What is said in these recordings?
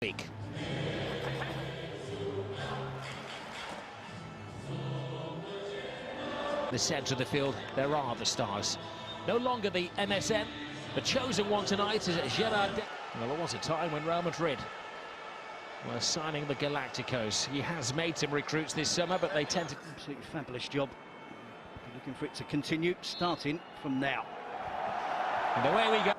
week. The centre of the field, there are the stars. No longer the MSN. The chosen one tonight is Gerard. Well, there was a time when Real Madrid were signing the Galacticos. He has made some recruits this summer, but they tend to... Absolutely fabulous job. Looking for it to continue, starting from now. And away we go.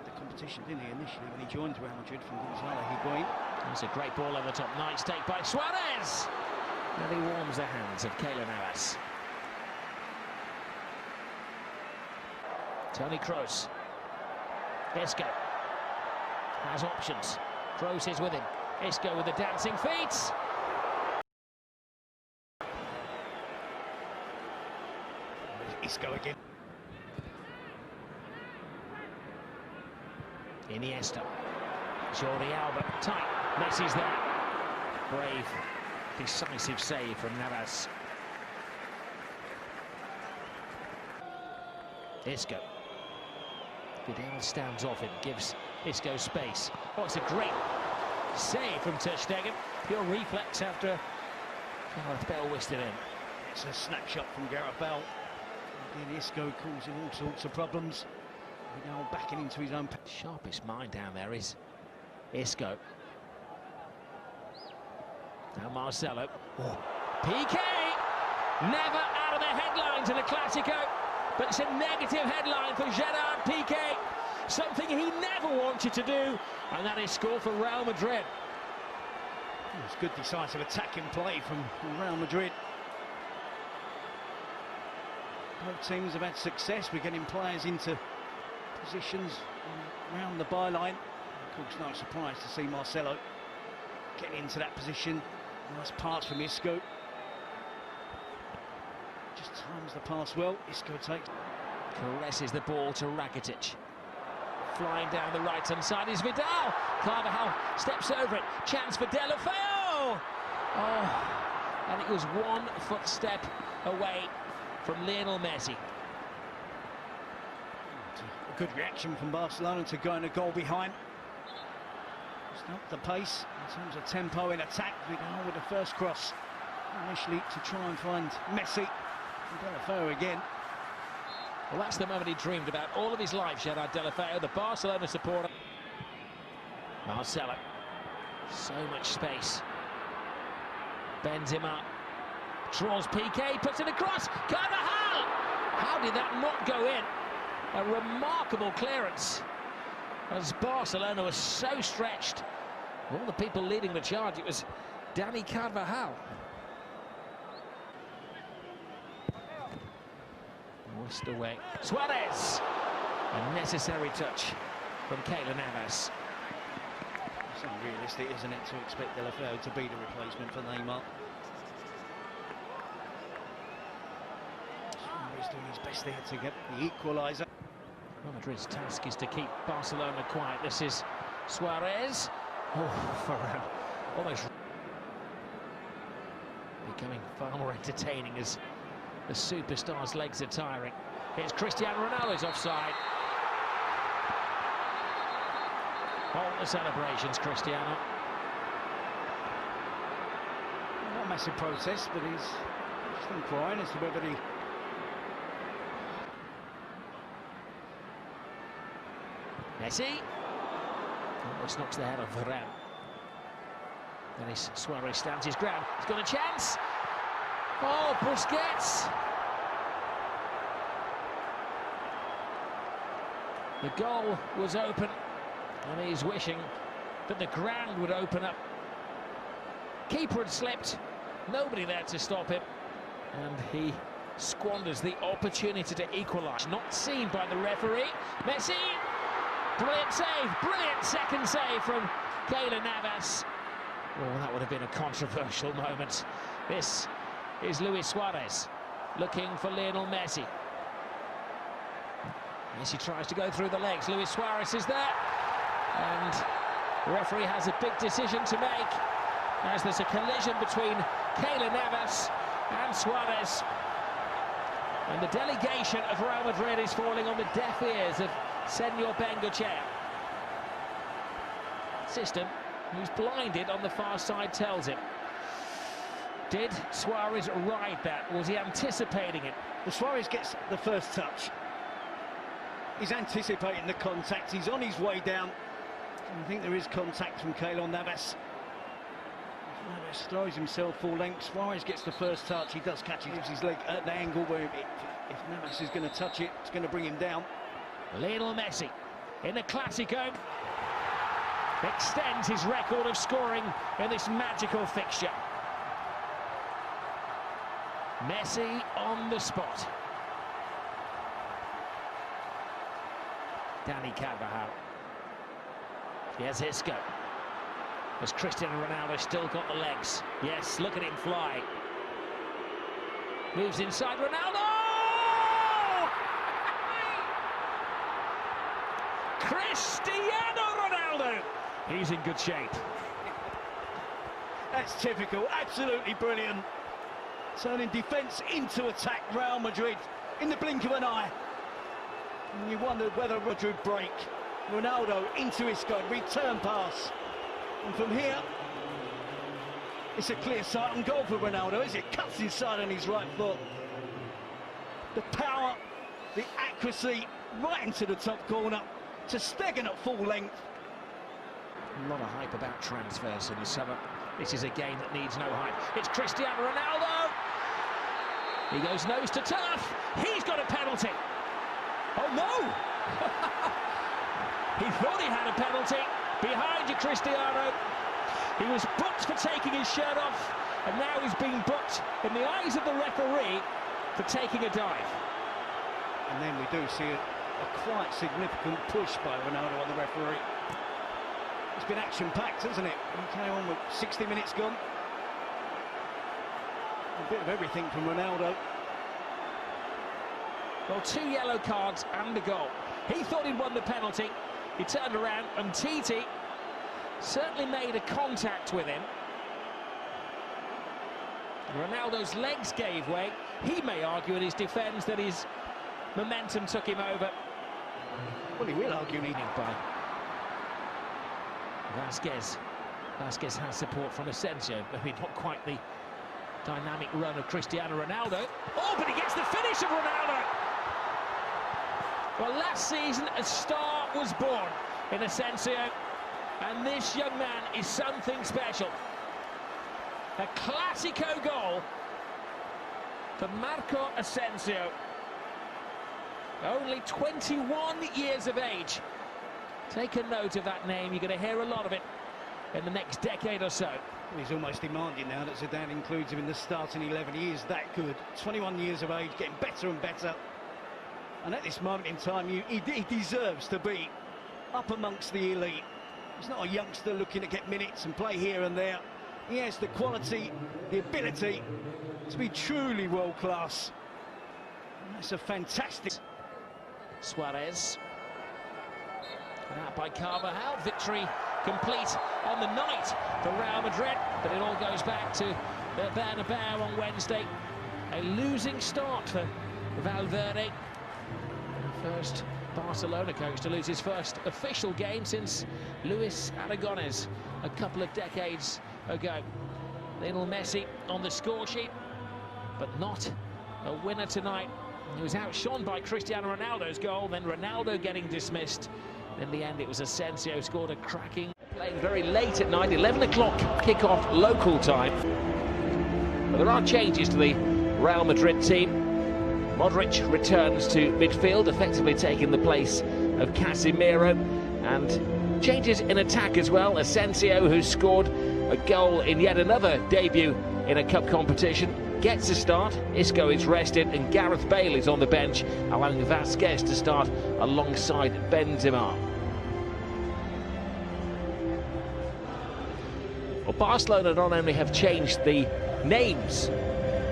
The competition, didn't he, initially when he joined Real Madrid from Gonzalo Higuain. There's a great ball over the top. Nice take by Suarez. And he warms the hands of Keylor Navas. Toni Kroos. Isco has options. Kroos is with him. Isco with the dancing feet. Isco again. Iniesta. Jordi Alba. Tight. Messi's there. Brave, decisive save from Navas. Isco. Vidal stands off him, gives Isco space. Oh, it's a great save from ter Stegen. Pure reflex after Gareth Bale whisked it in. It's a snapshot from Gareth Bale. Again, Isco causing all sorts of problems. Vidal backing into his own... Sharpest mind down there is Isco. Now Marcelo. Oh. PK! Never out of the headlines in a Clasico. But it's a negative headline for Gerard Piqué. Something he never wanted to do, and that is score for Real Madrid. It was good decisive attacking play from Real Madrid. Both teams have had success with getting players into positions around the byline. Of course, no surprise to see Marcelo getting into that position. Nice pass from Isco. Just times the pass well. Isco takes. Caresses the ball to Rakitic. Flying down the right-hand side is Vidal. Carvajal steps over it. Chance for Deulofeu. Oh, and it was 1 footstep away from Lionel Messi. A good reaction from Barcelona to going a goal behind. It's not the pace in terms of tempo in attack. Vidal with the first cross initially to try and find Messi. Deulofeu again. Well, that's the moment he dreamed about all of his life, Gerard Deulofeu, the Barcelona supporter. Marcelo. So much space. Bends him up. Draws PK, puts it across. Carvajal! How did that not go in? A remarkable clearance. As Barcelona was so stretched. All the people leading the charge, it was Dani Carvajal. Whisked away. Suarez! A necessary touch from Keylor Navas. It's unrealistic, isn't it, to expect Deulofeu to be the replacement for Neymar. He's doing his best there to get the equaliser. Real Madrid's task is to keep Barcelona quiet. This is Suarez. Oh, for almost becoming far more entertaining as the superstar's legs are tiring. Here's Cristiano Ronaldo's offside. All the celebrations, Cristiano. Not a massive protest, but he's just inquiring as to whether he... Messi. Almost knocks the head off Varane. Then Suarez stands his ground. He's got a chance. Oh, Busquets! The goal was open, and he's wishing that the ground would open up. Keeper had slipped, nobody there to stop him, and he squanders the opportunity to equalise. Not seen by the referee. Messi! Brilliant save, brilliant second save from Keylor Navas. Oh, that would have been a controversial moment. This is Luis Suarez looking for Lionel Messi. Messi tries to go through the legs. Luis Suarez is there, and the referee has a big decision to make as there's a collision between Keylor Navas and Suarez, and the delegation of Real Madrid is falling on the deaf ears of Senor Bengochea. system, who's blinded on the far side tells him. Did Suarez ride that? Was he anticipating it? Well, Suarez gets the first touch. He's anticipating the contact. He's on his way down. I think there is contact from Keylor Navas. Navas throws himself full length. Suarez gets the first touch. He does catch it. Gives his leg at the angle where if Navas is going to touch it, it's going to bring him down. Lionel Messi in the Clásico extends his record of scoring in this magical fixture. Messi on the spot. Dani Carvajal. Here's Isco. Has Cristiano Ronaldo still got the legs? Yes, look at him fly. Moves inside Ronaldo! Cristiano Ronaldo! He's in good shape. That's typical, absolutely brilliant. Turning defence into attack, Real Madrid, in the blink of an eye. And you wondered whether Madrid break. Ronaldo into Isco, return pass. And from here, it's a clear sight on goal for Ronaldo as it cuts inside on his right foot. The power, the accuracy, right into the top corner, to Stegen at full length. A lot of hype about transfers in the summer. This is a game that needs no hype. It's Cristiano Ronaldo. He goes nose to turf. He's got a penalty. Oh no! He thought he had a penalty. Behind you, Cristiano. He was booked for taking his shirt off, and now he's being booked in the eyes of the referee for taking a dive. And then we do see a quite significant push by Ronaldo on the referee. It's been action-packed, hasn't it? We came on with 60 minutes gone. A bit of everything from Ronaldo. Well, 2 yellow cards and a goal. He thought he'd won the penalty. He turned around and Titi certainly made a contact with him. Ronaldo's legs gave way. He may argue in his defence that his momentum took him over. Well, he will argue needing by Vasquez. Vasquez has support from Asensio. Maybe not quite the dynamic run of Cristiano Ronaldo. Oh, but he gets the finish of Ronaldo! Well, last season a star was born in Asensio, and this young man is something special. A Clásico goal for Marco Asensio. Only 21 years of age. Take a note of that name. You're going to hear a lot of it in the next decade or so. He's almost demanding now that Zidane includes him in the starting 11. He is that good. 21 years of age, getting better and better. And at this moment in time, he deserves to be up amongst the elite. He's not a youngster looking to get minutes and play here and there. He has the quality, the ability to be truly world-class. That's a fantastic... Suarez. Out by Carvajal. Victory complete on the night for Real Madrid. But it all goes back to the Bernabeu on Wednesday. A losing start for Valverde. First Barcelona coach to lose his first official game since Luis Aragonés a couple of decades ago. Lionel Messi on the score sheet, but not a winner tonight. He was outshone by Cristiano Ronaldo's goal, then Ronaldo getting dismissed. In the end, it was Asensio scored a cracking. Playing very late at night, 11 o'clock kick-off local time. But there are changes to the Real Madrid team. Modric returns to midfield, effectively taking the place of Casemiro, and changes in attack as well. Asensio, who scored a goal in yet another debut in a cup competition, gets a start. Isco is rested, and Gareth Bale is on the bench, allowing Vasquez to start alongside Benzema. Well, Barcelona not only have changed the names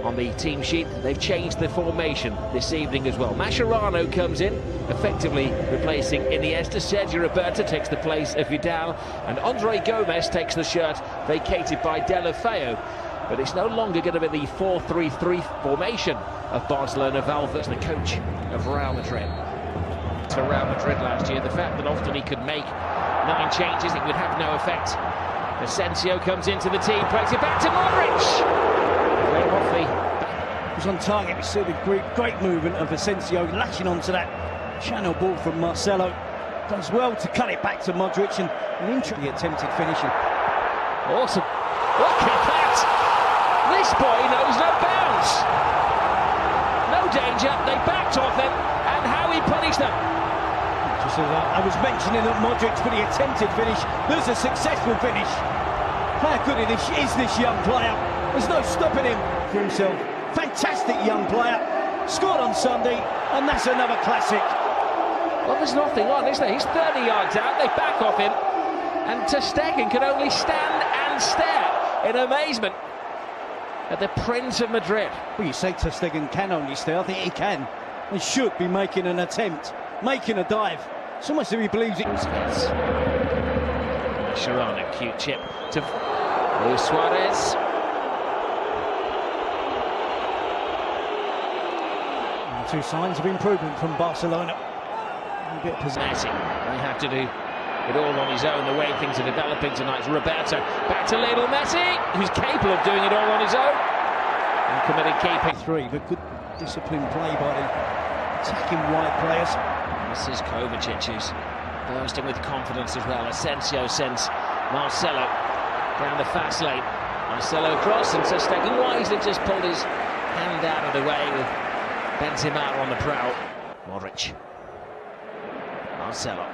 on the team sheet, they've changed the formation this evening as well. Mascherano comes in, effectively replacing Iniesta. Sergio Roberto takes the place of Vidal, and Andre Gomes takes the shirt vacated by Deulofeu. But it's no longer going to be the 4-3-3 formation of Barcelona. Valverde's the coach of Real Madrid. To Real Madrid last year, the fact that often he could make 9 changes, it would have no effect. Asensio comes into the team, plays it back to Modric. Playing off the back. It was on target. We saw the great movement of Asensio latching onto that channel ball from Marcelo. Does well to cut it back to Modric, and an interesting attempted finishing. Awesome. Look at that! This boy knows no bounds. No danger, they backed off him, and how he punished them. Just as I was mentioning that Modric for the attempted finish, there's a successful finish. How good is this young player? There's no stopping him for himself. Fantastic young player. Scored on Sunday, and that's another classic. Well, there's nothing on, is there? He's 30 yards out, they back off him, and Ter Stegen can only stand and stare in amazement at the Prince of Madrid. Well, you say Ter Stegen can only stare. I think he can. He should be making an attempt, making a dive. It's almost as if he believes it. Sharana, cute chip to Luis Suarez. And 2 signs of improvement from Barcelona. A bit Messi, they have to do it all on his own. The way things are developing tonight. Roberto back to Lionel Messi, who's capable of doing it all on his own. And committed keeping. 3, but good disciplined play by the attacking wide players. This is Kovacic, who's bursting with confidence as well. Asensio sends Marcelo down the fast lane. Marcelo cross, and Ter Stegen wisely just pulled his hand out of the way with Benzema on the prowl. Modric. Marcelo.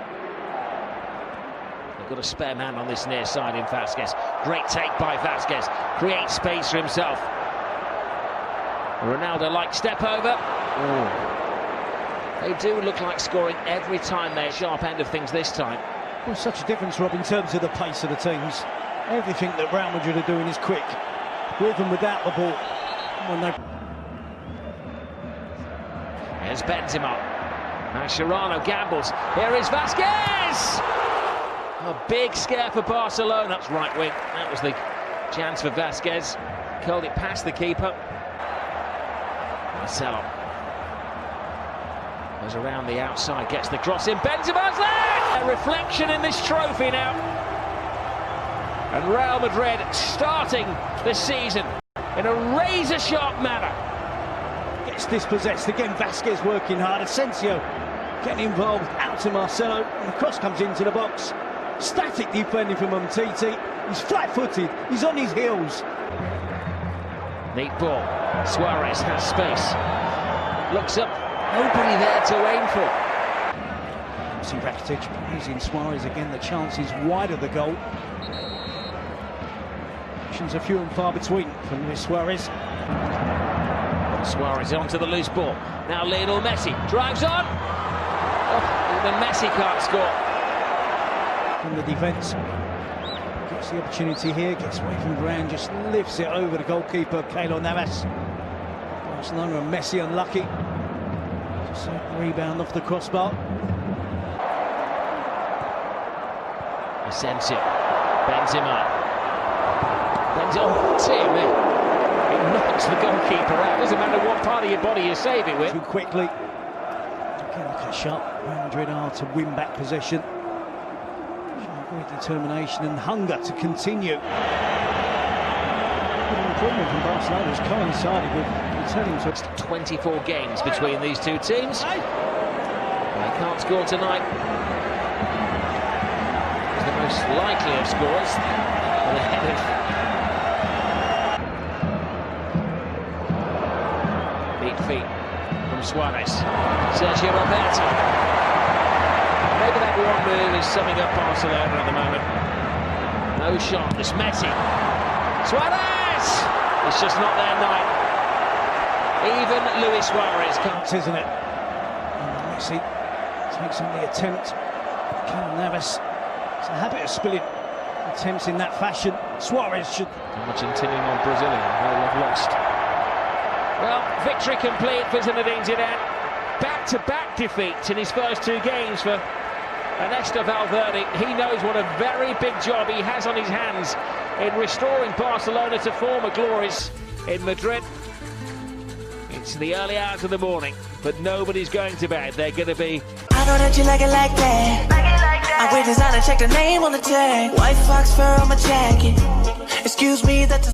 They've got a spare man on this near side in Vasquez. Great take by Vasquez. Creates space for himself. Ronaldo-like step over. They do look like scoring every time they're sharp end of things this time. Well, such a difference, Rob, in terms of the pace of the teams. Everything that Real Madrid are doing is quick, with and without the ball. Here's Benzema. Mascherano gambles. Here is Vasquez! A big scare for Barcelona. That's right wing. That was the chance for Vasquez. Curled it past the keeper. Marcelo goes around the outside, gets the cross in. Benzema's there! A reflection in this trophy now. And Real Madrid starting the season in a razor-sharp manner. Gets dispossessed again. Vasquez working hard. Asensio getting involved. Out to Marcelo, and the cross comes into the box. Static defending from Umtiti. He's flat-footed. He's on his heels. Neat ball. Suarez has space. Looks up. Nobody there to aim for. See Rakitic using Suarez again. The chance is wide of the goal. Options are few and far between from Luis Suarez. Suarez onto the loose ball. Now Lionel Messi drives on. Oh, even Messi can't score. From the defence. Gets the opportunity here. Gets away from ground. Just lifts it over the goalkeeper, Keylor Navas. Barcelona and Messi unlucky. Just a rebound off the crossbar. Asensio. Benzema. Oh, dear me. It knocks the goalkeeper out. Doesn't matter what part of your body you save it with. Too quickly. Again, look how sharp Real Madrid are to win back possession. Great determination and hunger to continue. Good improvement from Barcelona has coincided with returning to 24 games between these two teams. They can't score tonight. He's the most likely of scorers. Ahead of neat feet from Suarez. Sergio Roberto. Maybe that one move is summing up Barcelona at the moment. No shot. This Messi. Suarez! It's just not their night. Even Luis Suarez can't, isn't it? And Messi takes on the attempt. Keylor Navas. It's a habit of spilling attempts in that fashion. Suarez should. Argentinian on Brazilian. They have lost. Well, victory complete for Zinedine Zidane. Back-to-back defeats in his first 2 games for Ernesto Valverde. He knows what a very big job he has on his hands in restoring Barcelona to former glories in Madrid. It's the early hours of the morning, but nobody's going to bed. They're going to be... I know that you like it like that. I wear designer, check the name on the tag. White fox fur on my jacket. Excuse me, that's